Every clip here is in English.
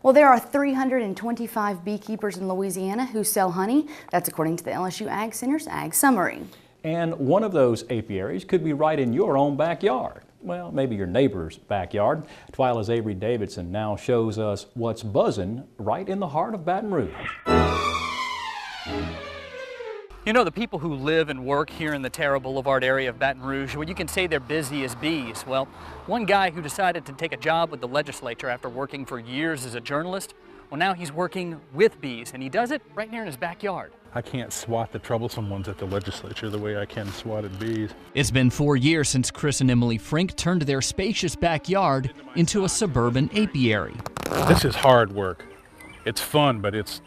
Well, there are 325 beekeepers in Louisiana who sell honey. That's according to the LSU Ag Center's Ag Summary. And one of those apiaries could be right in your own backyard. Well, maybe your neighbor's backyard. TWILA's Avery Davidson now shows us what's buzzing right in the heart of Baton Rouge. You know, the people who live and work here in the Terra Boulevard area of Baton Rouge, well, you can say they're busy as bees. Well, one guy who decided to take a job with the legislature after working for years as a journalist, well, now he's working with bees, and he does it right here in his backyard. I can't swat the troublesome ones at the legislature the way I can swatted bees. It's been 4 years since Chris and Emily Frink turned their spacious backyard into a suburban apiary. This is hard work. It's fun, but it's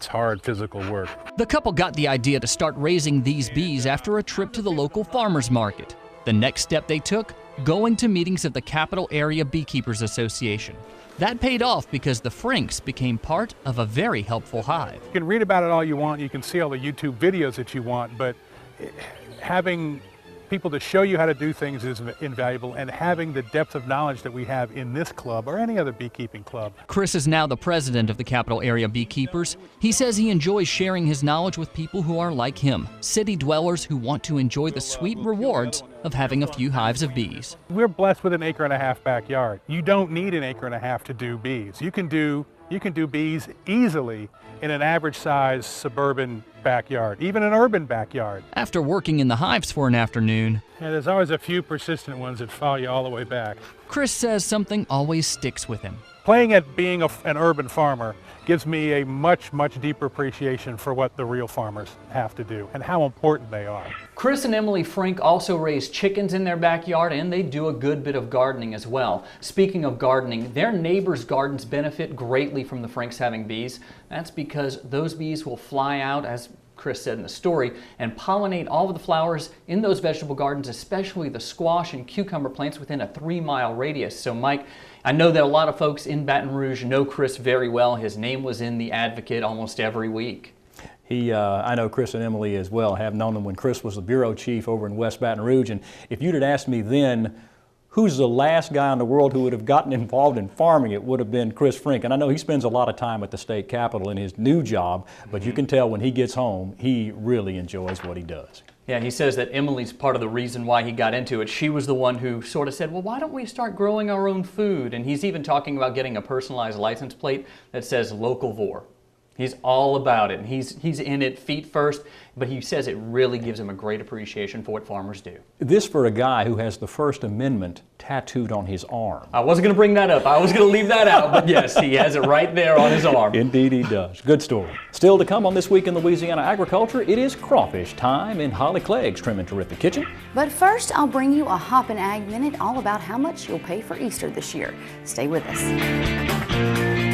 hard physical work. The couple got the idea to start raising these bees after a trip to the local farmers market. The next step they took, going to meetings of the Capital Area Beekeepers Association. That paid off because the Frinks became part of a very helpful hive. You can read about it all you want, you can see all the YouTube videos that you want, but having people to show you how to do things is invaluable, and having the depth of knowledge that we have in this club or any other beekeeping club. Chris is now the president of the Capital Area Beekeepers. He says he enjoys sharing his knowledge with people who are like him, city dwellers who want to enjoy the sweet rewards of having a few hives of bees. We're blessed with an 1.5 acre backyard. You don't need an 1.5 acres to do bees. You can do bees easily in an average size suburban backyard, even an urban backyard. After working in the hives for an afternoon, there's always a few persistent ones that follow you all the way back. Chris says something always sticks with him. Playing at being an urban farmer gives me a much deeper appreciation for what the real farmers have to do and how important they are. Chris and Emily Frink also raise chickens in their backyard, and they do a good bit of gardening as well. Speaking of gardening, their neighbors' gardens benefit greatly from the Frinks having bees. That's because those bees will fly out, as Chris said in the story, and pollinate all of the flowers in those vegetable gardens, especially the squash and cucumber plants within a 3-mile radius. So Mike, I know that a lot of folks in Baton Rouge know Chris very well. His name was in the Advocate almost every week. I know Chris and Emily as well. Have known them when Chris was the bureau chief over in West Baton Rouge. And if you'd have asked me then, who's the last guy in the world who would have gotten involved in farming, it would have been Chris Frink. And I know he spends a lot of time at the state capitol in his new job, but you can tell when he gets home, he really enjoys what he does. Yeah, he says that Emily's part of the reason why he got into it. She was the one who sort of said, well, why don't we start growing our own food? And he's even talking about getting a personalized license plate that says localvore. He's all about it, and he's in it feet first, but he says it really gives him a great appreciation for what farmers do. This for a guy who has the First Amendment tattooed on his arm. I wasn't going to bring that up. I was going to leave that out, but yes, he has it right there on his arm. Indeed he does. Good story. Still to come on This Week in Louisiana Agriculture, it is crawfish time in Holly Clegg's Trim and Terrific Kitchen. But first, I'll bring you a Hoppin' Ag Minute all about how much you'll pay for Easter this year. Stay with us.